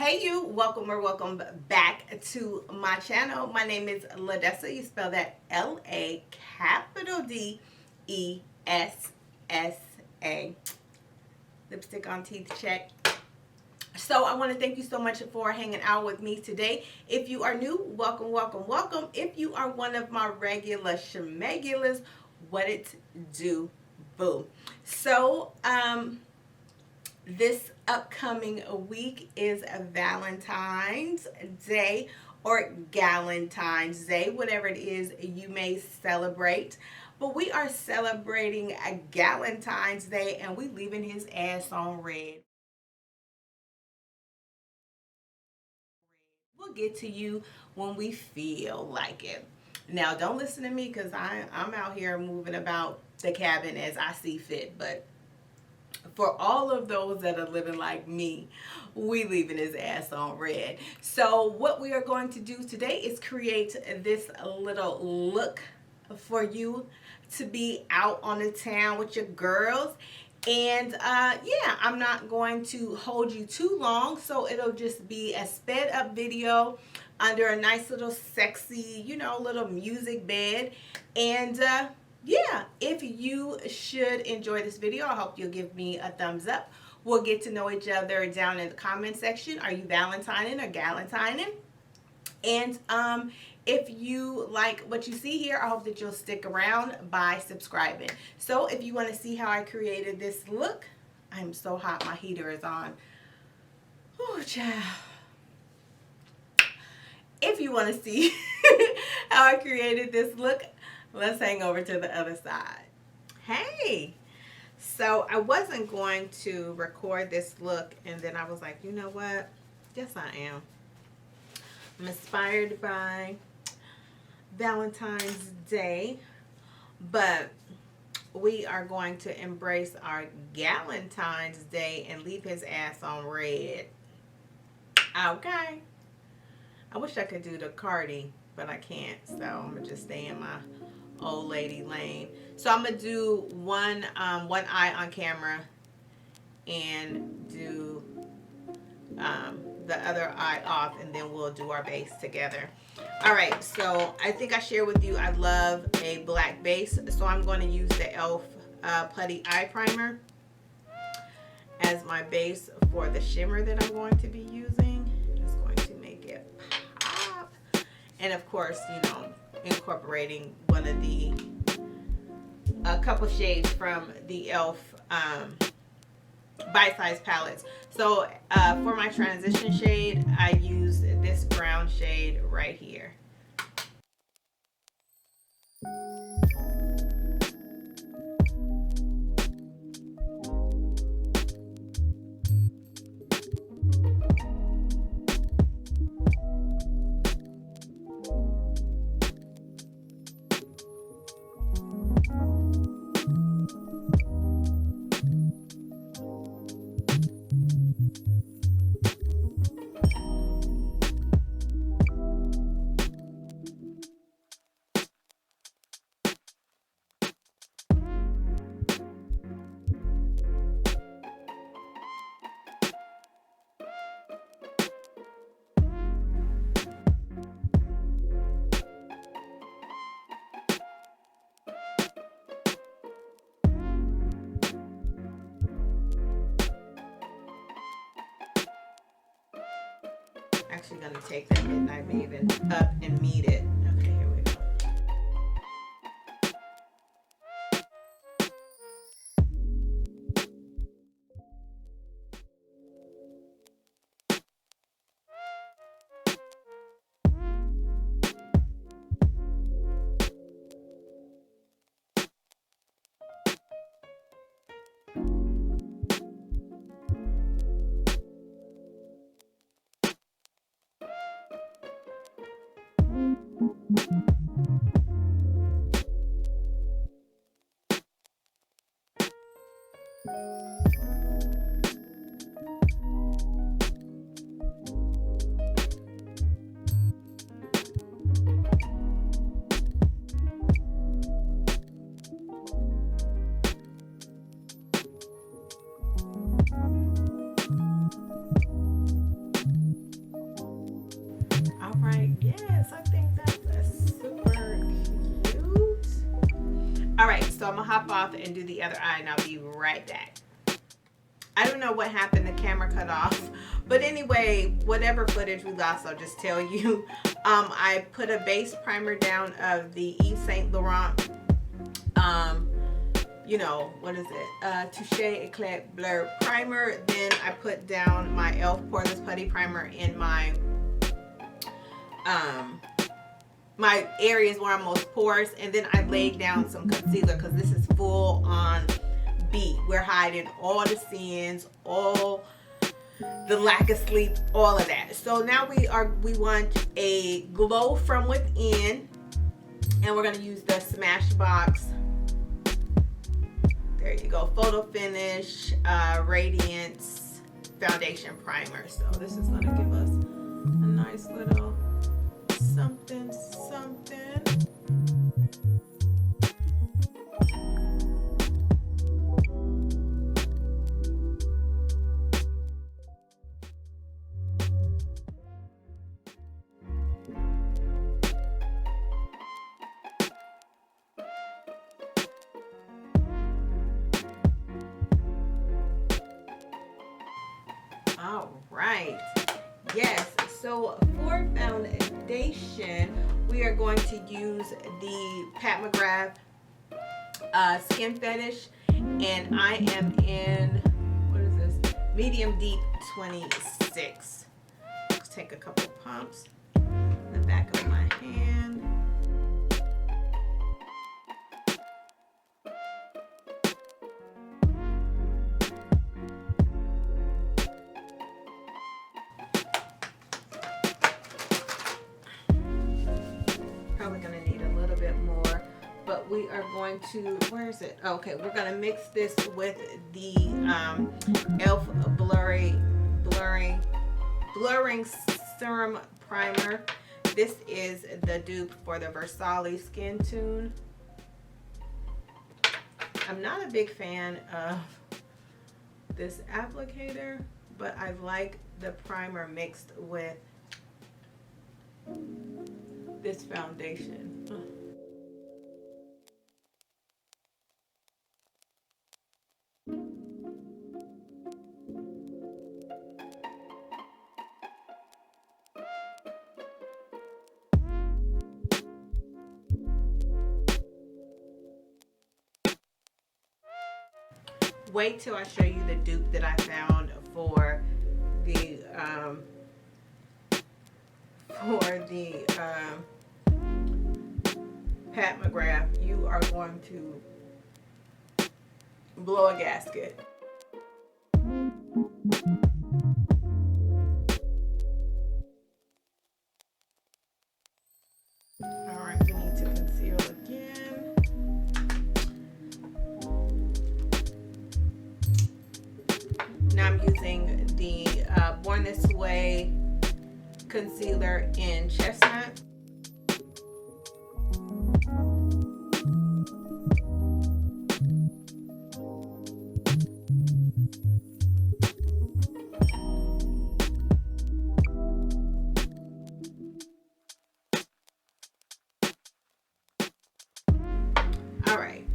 Hey you, welcome or welcome back to my channel. My name is Ladessa. You spell that L-A capital D-E-S-S-A. Lipstick on teeth check. So I want to thank you so much for hanging out with me today. If you are new, welcome, welcome, welcome. If you are one of my regular schmegulas, what it do, boo. So, this upcoming week is Valentine's Day or Galentine's Day, whatever it is you may celebrate. But we are celebrating a Galentine's Day and we leaving his ass on red. We'll get to you when we feel like it. Now, don't listen to me because I'm out here moving about the cabin as I see fit, but for all of those that are living like me, we leaving his ass on red. So what we are going to do today is create this little look for you to be out on the town with your girls. And yeah, I'm not going to hold you too long, so it'll just be a sped up video under a nice little sexy, little music bed. And yeah, if you should enjoy this video, I hope you'll give me a thumbs up. We'll get to know each other down in the comment section. Are you Valentining or Galentining? And if you like what you see here, I hope that you'll stick around by subscribing. So if you want to see how I created this look, I'm so hot, my heater is on. Oh, child. If you want to see how I created this look, let's hang over to the other side. Hey, so I wasn't going to record this look, and then I was like, you know what? Yes, I am. I'm inspired by Valentine's Day, but we are going to embrace our Galentine's Day and leave his ass on red. Okay. I wish I could do the Cardi, but I can't, so I'm gonna just stay in my old lady lane. So I'm gonna do one eye on camera and do the other eye off, and then we'll do our base together. All right, so I think I shared with you I love a black base, so I'm going to use the e.l.f. Putty Eye Primer as my base for the shimmer that I'm going to be using. It's going to make it pop, and of course, incorporating one of a couple shades from the e.l.f. Bite Size palettes. So for my transition shade, I use this brown shade right here. Actually gonna take that Midnight Maven up and meet it. Okay, here we go. All right, so I'm gonna hop off and do the other eye, and I'll be right back. I don't know what happened, the camera cut off, but anyway, whatever footage we lost, I'll just tell you. I put a base primer down of the Yves Saint Laurent, you know, what is it, Touche Eclat Blur primer. Then I put down my e.l.f. Poreless Putty Primer in my my areas where I'm most porous, and then I laid down some concealer because this is full on beat. We're hiding all the sins, all the lack of sleep, all of that. So now we want a glow from within, and we're gonna use the Smashbox, there you go, Photo Finish Radiance Foundation Primer. So this is gonna give us a nice little something something. All right, yes, so for foundation we are going to use the Pat McGrath Skin Fetish, and I am in, what is this, medium deep 26. Let's take a couple pumps in the back of my hand. Probably gonna need a little bit more, but we are going to, where is it? Okay, we're gonna mix this with the e.l.f. blurring serum primer. This is the dupe for the Versailles Skin Tune. I'm not a big fan of this applicator, but I like the primer mixed with this foundation. Wait till I show you the dupe that I found for the Pat McGrath. You are going to blow a gasket. All right, we need to conceal again. Now I'm using the Born This Way concealer in Chestnut. Alright,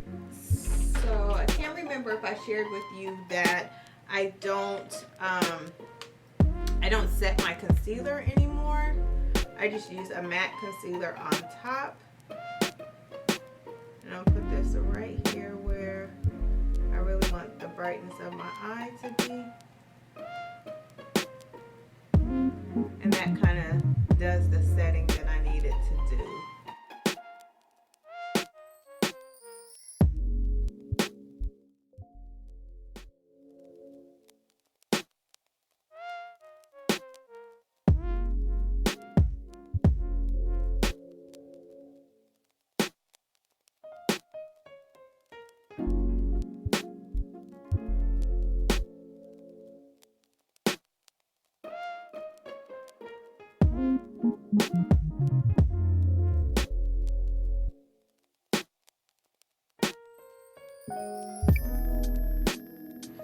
so I can't remember if I shared with you that I don't set my concealer anymore. I just use a matte concealer on top. And I'll put this right here where I really want the brightness of my eye to be. And that kind of does the setting that I need it to do.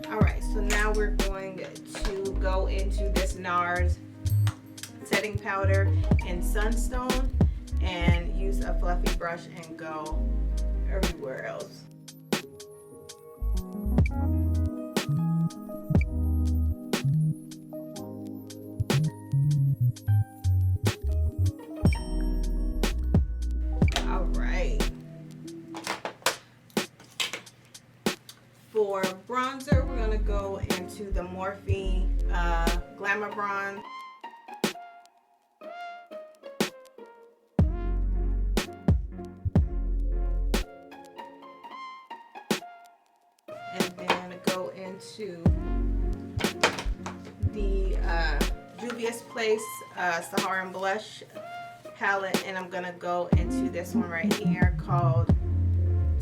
Alright, so now we're going to go into this NARS setting powder in Sunstone and use a fluffy brush and go everywhere else. All right. For bronzer, we're going to go into the Morphe Glamour Bronze. And then go into the Juvia's Place Saharan Blush palette. And I'm going to go into this one right here called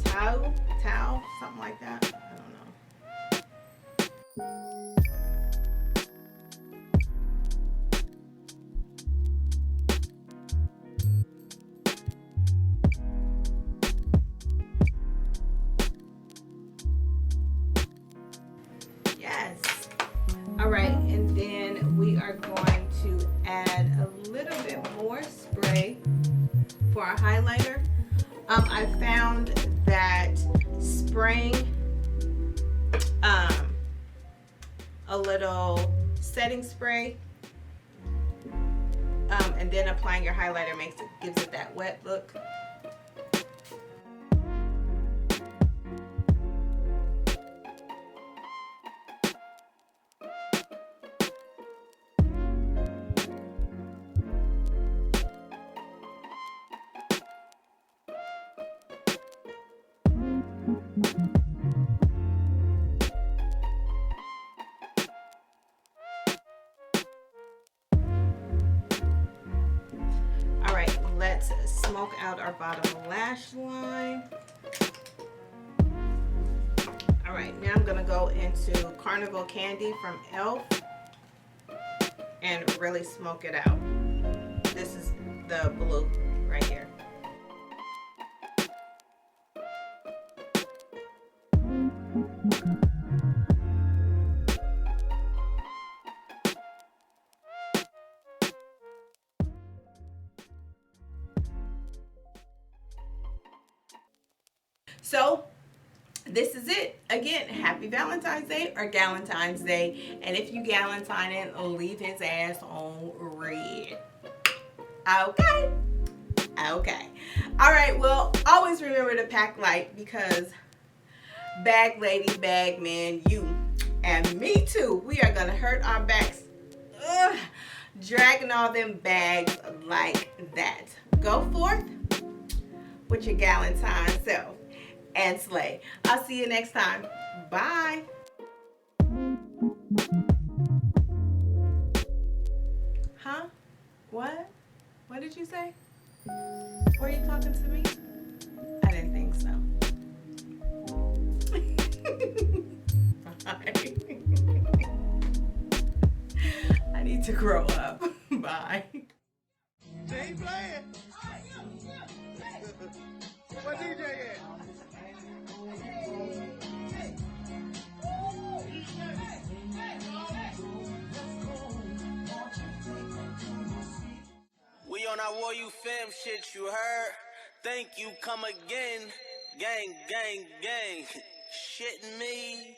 Tau, something like that. I don't know. Yes. All right, and then we are going to add a little bit more spray for our highlighter. I found that spraying a little setting spray and then applying your highlighter gives it that wet look. Let's smoke out our bottom lash line. All right, now I'm gonna go into Carnival Candy from e.l.f. and really smoke it out. This is the blue right here. So this is it. Again, happy Valentine's Day or Galentine's Day. And if you Galentine it, leave his ass on red. Okay. Okay. All right. Well, always remember to pack light because bag lady, bag man, you and me too. We are going to hurt our backs. Dragging all them bags like that. Go forth with your Galentine self and slay. I'll see you next time. Bye. Huh? What? What did you say? Were you talking to me? I didn't think so. Bye. I need to grow up. Bye. They ain't playing. What DJ at? We on our War You Fam shit, you heard? Thank you, come again. Gang, gang, gang. Shitting me?